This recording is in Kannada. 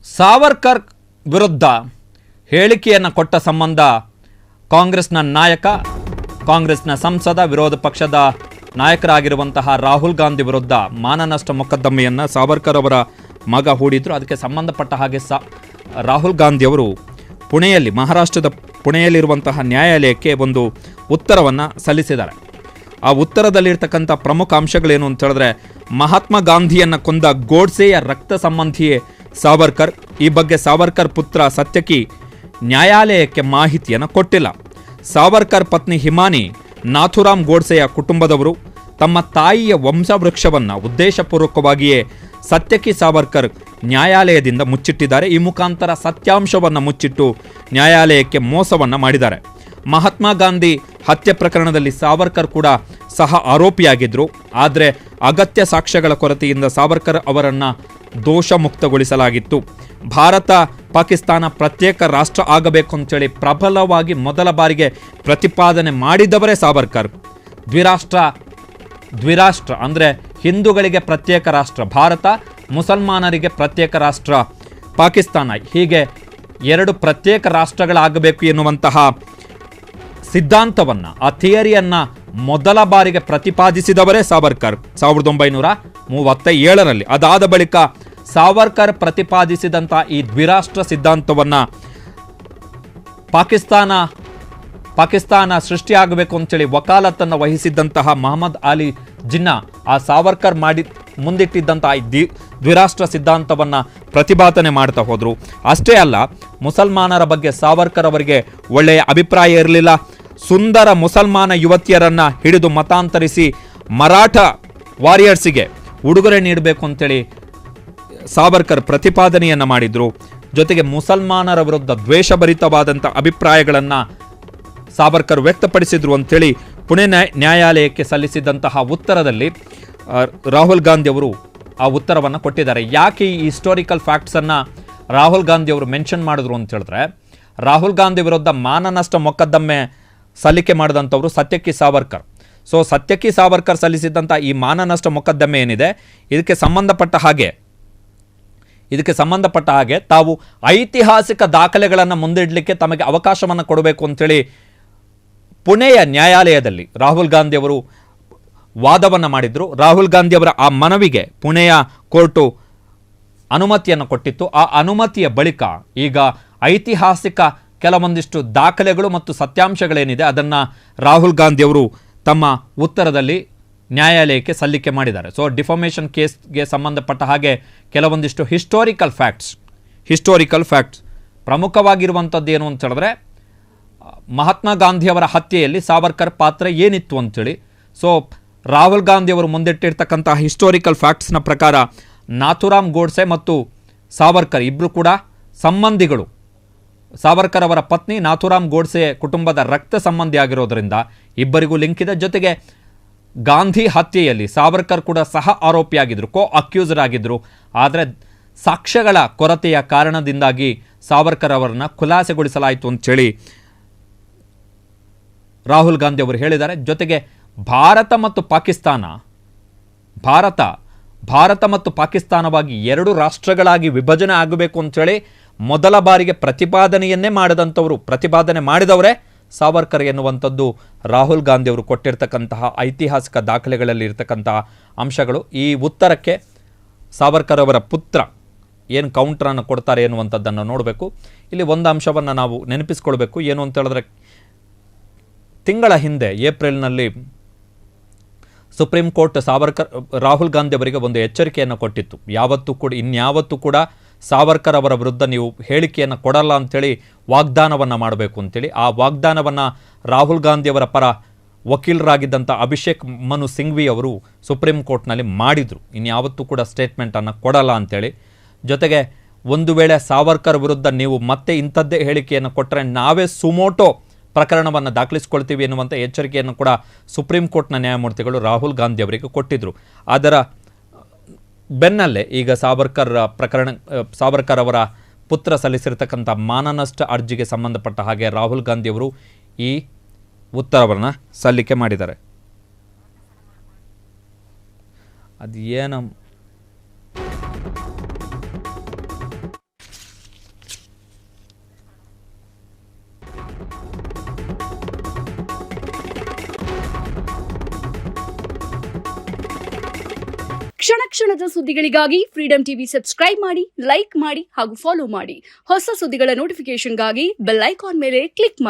ಸಾವರ್ಕರ್ ವಿರುದ್ಧ ಹೇಳಿಕೆಯನ್ನು ಕೊಟ್ಟ ಸಂಬಂಧ ಕಾಂಗ್ರೆಸ್ನ ನಾಯಕ, ಕಾಂಗ್ರೆಸ್ನ ಸಂಸದ, ವಿರೋಧ ಪಕ್ಷದ ನಾಯಕರಾಗಿರುವಂತಹ ರಾಹುಲ್ ಗಾಂಧಿ ವಿರುದ್ಧ ಮಾನನಷ್ಟ ಮೊಕದ್ದಮೆಯನ್ನು ಸಾವರ್ಕರ್ ಅವರ ಮಗ ಹೂಡಿದ್ರು. ಅದಕ್ಕೆ ಸಂಬಂಧಪಟ್ಟ ಹಾಗೆ ರಾಹುಲ್ ಗಾಂಧಿ ಅವರು ಪುಣೆಯಲ್ಲಿ, ಮಹಾರಾಷ್ಟ್ರದ ಪುಣೆಯಲ್ಲಿರುವಂತಹ ನ್ಯಾಯಾಲಯಕ್ಕೆ ಒಂದು ಉತ್ತರವನ್ನು ಸಲ್ಲಿಸಿದ್ದಾರೆ. ಆ ಉತ್ತರದಲ್ಲಿರ್ತಕ್ಕಂಥ ಪ್ರಮುಖ ಅಂಶಗಳೇನು ಅಂತ ಹೇಳಿದ್ರೆ, ಮಹಾತ್ಮ ಗಾಂಧಿಯನ್ನು ಕೊಂದ ಗೋಡ್ಸೆಯ ರಕ್ತ ಸಂಬಂಧಿಯೇ ಸಾವರ್ಕರ್. ಈ ಬಗ್ಗೆ ಸಾವರ್ಕರ್ ಪುತ್ರ ಸತ್ಯಕಿ ನ್ಯಾಯಾಲಯಕ್ಕೆ ಮಾಹಿತಿಯನ್ನು ಕೊಟ್ಟಿಲ್ಲ. ಸಾವರ್ಕರ್ ಪತ್ನಿ ಹಿಮಾನಿ ನಾಥುರಾಮ್ ಗೋಡ್ಸೆಯ ಕುಟುಂಬದವರು ತಮ್ಮ ತಾಯಿಯ ವಂಶವೃಕ್ಷವನ್ನು ಉದ್ದೇಶಪೂರ್ವಕವಾಗಿಯೇ ಸತ್ಯಕಿ ಸಾವರ್ಕರ್ ನ್ಯಾಯಾಲಯದಿಂದ ಮುಚ್ಚಿಟ್ಟಿದ್ದಾರೆ. ಈ ಮುಖಾಂತರ ಸತ್ಯಾಂಶವನ್ನು ಮುಚ್ಚಿಟ್ಟು ನ್ಯಾಯಾಲಯಕ್ಕೆ ಮೋಸವನ್ನು ಮಾಡಿದ್ದಾರೆ. ಮಹಾತ್ಮ ಗಾಂಧಿ ಹತ್ಯೆ ಪ್ರಕರಣದಲ್ಲಿ ಸಾವರ್ಕರ್ ಕೂಡ ಸಹ ಆರೋಪಿಯಾಗಿದ್ದರು. ಆದರೆ ಅಗತ್ಯ ಸಾಕ್ಷ್ಯಗಳ ಕೊರತೆಯಿಂದ ಸಾವರ್ಕರ್ ಅವರನ್ನು ದೋಷ ಮುಕ್ತಗೊಳಿಸಲಾಗಿತ್ತು. ಭಾರತ ಪಾಕಿಸ್ತಾನ ಪ್ರತ್ಯೇಕ ರಾಷ್ಟ್ರ ಆಗಬೇಕು ಅಂತೇಳಿ ಪ್ರಬಲವಾಗಿ ಮೊದಲ ಬಾರಿಗೆ ಪ್ರತಿಪಾದನೆ ಮಾಡಿದವರೇ ಸಾವರ್ಕರ್. ದ್ವಿರಾಷ್ಟ್ರ ಅಂದರೆ ಹಿಂದೂಗಳಿಗೆ ಪ್ರತ್ಯೇಕ ರಾಷ್ಟ್ರ ಭಾರತ, ಮುಸಲ್ಮಾನರಿಗೆ ಪ್ರತ್ಯೇಕ ರಾಷ್ಟ್ರ ಪಾಕಿಸ್ತಾನ, ಹೀಗೆ ಎರಡು ಪ್ರತ್ಯೇಕ ರಾಷ್ಟ್ರಗಳಾಗಬೇಕು ಎನ್ನುವಂತಹ ಸಿದ್ಧಾಂತವನ್ನು, ಆ ಥಿಯರಿಯನ್ನು ಮೊದಲ ಬಾರಿಗೆ ಪ್ರತಿಪಾದಿಸಿದವರೇ ಸಾವರ್ಕರ್ 1937ರಲ್ಲಿ. ಅದಾದ ಬಳಿಕ ಸಾವರ್ಕರ್ ಪ್ರತಿಪಾದಿಸಿದಂಥ ಈ ದ್ವಿರಾಷ್ಟ್ರ ಸಿದ್ಧಾಂತವನ್ನು ಪಾಕಿಸ್ತಾನ ಸೃಷ್ಟಿಯಾಗಬೇಕು ಅಂತೇಳಿ ವಕಾಲತ್ತನ್ನು ವಹಿಸಿದ್ದಂತಹ ಮಹಮ್ಮದ್ ಅಲಿ ಜಿನ್ನಾ ಆ ಸಾವರ್ಕರ್ ಮುಂದಿಟ್ಟಿದ್ದಂಥ ಈ ದ್ವಿರಾಷ್ಟ್ರ ಸಿದ್ಧಾಂತವನ್ನು ಪ್ರತಿಪಾದನೆ ಮಾಡ್ತಾ ಹೋದರು. ಅಷ್ಟೇ ಅಲ್ಲ, ಮುಸಲ್ಮಾನರ ಬಗ್ಗೆ ಸಾವರ್ಕರ್ ಅವರಿಗೆ ಒಳ್ಳೆಯ ಅಭಿಪ್ರಾಯ ಇರಲಿಲ್ಲ. ಸುಂದರ ಮುಸಲ್ಮಾನ ಯುವತಿಯರನ್ನು ಹಿಡಿದು ಮತಾಂತರಿಸಿ ಮರಾಠ ವಾರಿಯರ್ಸಿಗೆ ಉಡುಗೊರೆ ನೀಡಬೇಕು ಅಂತೇಳಿ ಸಾವರ್ಕರ್ ಪ್ರತಿಪಾದನೆಯನ್ನು ಮಾಡಿದರು. ಜೊತೆಗೆ ಮುಸಲ್ಮಾನರ ವಿರುದ್ಧ ದ್ವೇಷಭರಿತವಾದಂಥ ಅಭಿಪ್ರಾಯಗಳನ್ನು ಸಾವರ್ಕರ್ ವ್ಯಕ್ತಪಡಿಸಿದ್ರು ಅಂತೇಳಿ ಪುಣೆ ನ್ಯಾಯಾಲಯಕ್ಕೆ ಸಲ್ಲಿಸಿದಂತಹ ಉತ್ತರದಲ್ಲಿ ರಾಹುಲ್ ಗಾಂಧಿ ಅವರು ಆ ಉತ್ತರವನ್ನು ಕೊಟ್ಟಿದ್ದಾರೆ. ಯಾಕೆ ಈ ಹಿಸ್ಟೋರಿಕಲ್ ಫ್ಯಾಕ್ಟ್ಸನ್ನು ರಾಹುಲ್ ಗಾಂಧಿ ಅವರು ಮೆನ್ಷನ್ ಮಾಡಿದ್ರು ಅಂತ ಹೇಳಿದ್ರೆ, ರಾಹುಲ್ ಗಾಂಧಿ ವಿರುದ್ಧ ಮಾನನಷ್ಟ ಮೊಕದ್ದಮೆ ಸಲ್ಲಿಕೆ ಮಾಡಿದಂಥವರು ಸತ್ಯಕಿ ಸಾವರ್ಕರ್. ಸೊ ಸತ್ಯಕಿ ಸಾವರ್ಕರ್ ಸಲ್ಲಿಸಿದಂಥ ಈ ಮಾನನಷ್ಟ ಮೊಕದ್ದಮೆ ಏನಿದೆ, ಇದಕ್ಕೆ ಸಂಬಂಧಪಟ್ಟ ಹಾಗೆ ತಾವು ಐತಿಹಾಸಿಕ ದಾಖಲೆಗಳನ್ನು ಮುಂದಿಡಲಿಕ್ಕೆ ತಮಗೆ ಅವಕಾಶವನ್ನು ಕೊಡಬೇಕು ಅಂತೇಳಿ ಪುಣೆಯ ನ್ಯಾಯಾಲಯದಲ್ಲಿ ರಾಹುಲ್ ಗಾಂಧಿ ಅವರು ವಾದವನ್ನು ಮಾಡಿದ್ರು. ರಾಹುಲ್ ಗಾಂಧಿ ಅವರ ಆ ಮನವಿಗೆ ಪುಣೆಯ ಕೋರ್ಟು ಅನುಮತಿಯನ್ನು ಕೊಟ್ಟಿತ್ತು. ಆ ಅನುಮತಿಯ ಬಳಿಕ ಈಗ ಐತಿಹಾಸಿಕ ಕೆಲವೊಂದಿಷ್ಟು ದಾಖಲೆಗಳು ಮತ್ತು ಸತ್ಯಾಂಶಗಳೇನಿದೆ ಅದನ್ನು ರಾಹುಲ್ ಗಾಂಧಿ ಅವರು ತಮ್ಮ ಉತ್ತರದಲ್ಲಿ ನ್ಯಾಯಾಲಯಕ್ಕೆ ಸಲ್ಲಿಕೆ ಮಾಡಿದ್ದಾರೆ. ಸೊ ಡಿಫಾಮೇಷನ್ ಕೇಸ್ಗೆ ಸಂಬಂಧಪಟ್ಟ ಹಾಗೆ ಕೆಲವೊಂದಿಷ್ಟು ಹಿಸ್ಟೋರಿಕಲ್ ಫ್ಯಾಕ್ಟ್ಸ್ ಪ್ರಮುಖವಾಗಿರುವಂಥದ್ದು ಏನು ಅಂತ ಹೇಳಿದ್ರೆ, ಮಹಾತ್ಮ ಗಾಂಧಿಯವರ ಹತ್ಯೆಯಲ್ಲಿ ಸಾವರ್ಕರ್ ಪಾತ್ರ ಏನಿತ್ತು ಅಂಥೇಳಿ. ಸೊ ರಾಹುಲ್ ಗಾಂಧಿ ಅವರು ಮುಂದಿಟ್ಟಿರ್ತಕ್ಕಂಥ ಹಿಸ್ಟೋರಿಕಲ್ ಫ್ಯಾಕ್ಟ್ಸ್ನ ಪ್ರಕಾರ ನಾಥುರಾಮ್ ಗೋಡ್ಸೆ ಮತ್ತು ಸಾವರ್ಕರ್ ಇಬ್ಬರು ಕೂಡ ಸಂಬಂಧಿಗಳು. ಸಾವರ್ಕರ್ ಅವರ ಪತ್ನಿ ನಾಥುರಾಮ್ ಗೋಡ್ಸೆ ಕುಟುಂಬದ ರಕ್ತ ಸಂಬಂಧಿ ಆಗಿರೋದರಿಂದ ಇಬ್ಬರಿಗೂ ಲಿಂಕ್ ಇದೆ. ಜೊತೆಗೆ ಗಾಂಧಿ ಹತ್ಯೆಯಲ್ಲಿ ಸಾವರ್ಕರ್ ಕೂಡ ಸಹ ಆರೋಪಿಯಾಗಿದ್ದರು, ಅಕ್ಯೂಸರ್ ಆಗಿದ್ದರು. ಆದರೆ ಸಾಕ್ಷ್ಯಗಳ ಕೊರತೆಯ ಕಾರಣದಿಂದಾಗಿ ಸಾವರ್ಕರ್ ಅವರನ್ನು ಖುಲಾಸೆಗೊಳಿಸಲಾಯಿತು ಅಂತೇಳಿ ರಾಹುಲ್ ಗಾಂಧಿ ಅವರು ಹೇಳಿದ್ದಾರೆ. ಜೊತೆಗೆ ಭಾರತ ಮತ್ತು ಪಾಕಿಸ್ತಾನವಾಗಿ ಎರಡು ರಾಷ್ಟ್ರಗಳಾಗಿ ವಿಭಜನೆ ಆಗಬೇಕು ಅಂತೇಳಿ ಮೊದಲ ಬಾರಿಗೆ ಪ್ರತಿಪಾದನೆ ಮಾಡಿದವರೇ ಸಾವರ್ಕರ್ ಎನ್ನುವಂಥದ್ದು ರಾಹುಲ್ ಗಾಂಧಿ ಅವರು ಕೊಟ್ಟಿರ್ತಕ್ಕಂತಹ ಐತಿಹಾಸಿಕ ದಾಖಲೆಗಳಲ್ಲಿ ಇರತಕ್ಕಂತಹ ಅಂಶಗಳು. ಈ ಉತ್ತರಕ್ಕೆ ಸಾವರ್ಕರ್ ಅವರ ಪುತ್ರ ಏನು ಕೌಂಟ್ರನ್ನು ಕೊಡ್ತಾರೆ ಎನ್ನುವಂಥದ್ದನ್ನು ನೋಡಬೇಕು. ಇಲ್ಲಿ ಒಂದು ಅಂಶವನ್ನು ನಾವು ನೆನಪಿಸ್ಕೊಳ್ಬೇಕು. ಏನು ಅಂತ ಹೇಳಿದ್ರೆ, ತಿಂಗಳ ಹಿಂದೆ ಏಪ್ರಿಲ್ನಲ್ಲಿ ಸುಪ್ರೀಂ ಕೋರ್ಟ್ ರಾಹುಲ್ ಗಾಂಧಿ ಅವರಿಗೆ ಒಂದು ಎಚ್ಚರಿಕೆಯನ್ನು ಕೊಟ್ಟಿತ್ತು. ಇನ್ಯಾವತ್ತೂ ಕೂಡ ಸಾವರ್ಕರ್ ಅವರ ವಿರುದ್ಧ ನೀವು ಹೇಳಿಕೆಯನ್ನು ಕೊಡಲ್ಲ ಅಂಥೇಳಿ ವಾಗ್ದಾನವನ್ನು ಮಾಡಬೇಕು ಅಂತೇಳಿ. ಆ ವಾಗ್ದಾನವನ್ನು ರಾಹುಲ್ ಗಾಂಧಿಯವರ ಪರ ವಕೀಲರಾಗಿದ್ದಂಥ ಅಭಿಷೇಕ್ ಮನು ಸಿಂಘ್ವಿ ಅವರು ಸುಪ್ರೀಂ ಕೋರ್ಟ್ನಲ್ಲಿ ಮಾಡಿದರು. ಇನ್ಯಾವತ್ತೂ ಕೂಡ ಸ್ಟೇಟ್ಮೆಂಟನ್ನು ಕೊಡಲ್ಲ ಅಂಥೇಳಿ. ಜೊತೆಗೆ ಒಂದು ವೇಳೆ ಸಾವರ್ಕರ್ ವಿರುದ್ಧ ನೀವು ಮತ್ತೆ ಇಂಥದ್ದೇ ಹೇಳಿಕೆಯನ್ನು ಕೊಟ್ಟರೆ ನಾವೇ ಸುಮೋಟೋ ಪ್ರಕರಣವನ್ನು ದಾಖಲಿಸಿಕೊಳ್ತೀವಿ ಎನ್ನುವಂಥ ಎಚ್ಚರಿಕೆಯನ್ನು ಕೂಡ ಸುಪ್ರೀಂ ಕೋರ್ಟ್ನ ನ್ಯಾಯಮೂರ್ತಿಗಳು ರಾಹುಲ್ ಗಾಂಧಿ ಅವರಿಗೆ ಕೊಟ್ಟಿದ್ದರು. ಅದರ ಬೆನ್ನಲ್ಲೇ ಈಗ ಸಾವರ್ಕರ್ ಅವರ ಪುತ್ರ ಸಲ್ಲಿಸಿರ್ತಕ್ಕಂಥ ಮಾನನಷ್ಟ ಅರ್ಜಿಗೆ ಸಂಬಂಧಪಟ್ಟ ಹಾಗೆ ರಾಹುಲ್ ಗಾಂಧಿ ಅವರು ಈ ಉತ್ತರವನ್ನು ಸಲ್ಲಿಕೆ ಮಾಡಿದ್ದಾರೆ. ಕ್ಷಣ ಕ್ಷಣದ ಸುದ್ದಿಗಳಿಗಾಗಿ ಫ್ರೀಡಂ ಟಿವಿ ಸಬ್ಸ್ಕ್ರೈಬ್ ಮಾಡಿ, ಲೈಕ್ ಮಾಡಿ ಹಾಗೂ ಫಾಲೋ ಮಾಡಿ. ಹೊಸ ಸುದ್ದಿಗಳ ನೋಟಿಫಿಕೇಶನ್ಗಾಗಿ ಬೆಲ್ ಐಕಾನ್ ಮೇಲೆ ಕ್ಲಿಕ್ ಮಾಡಿ.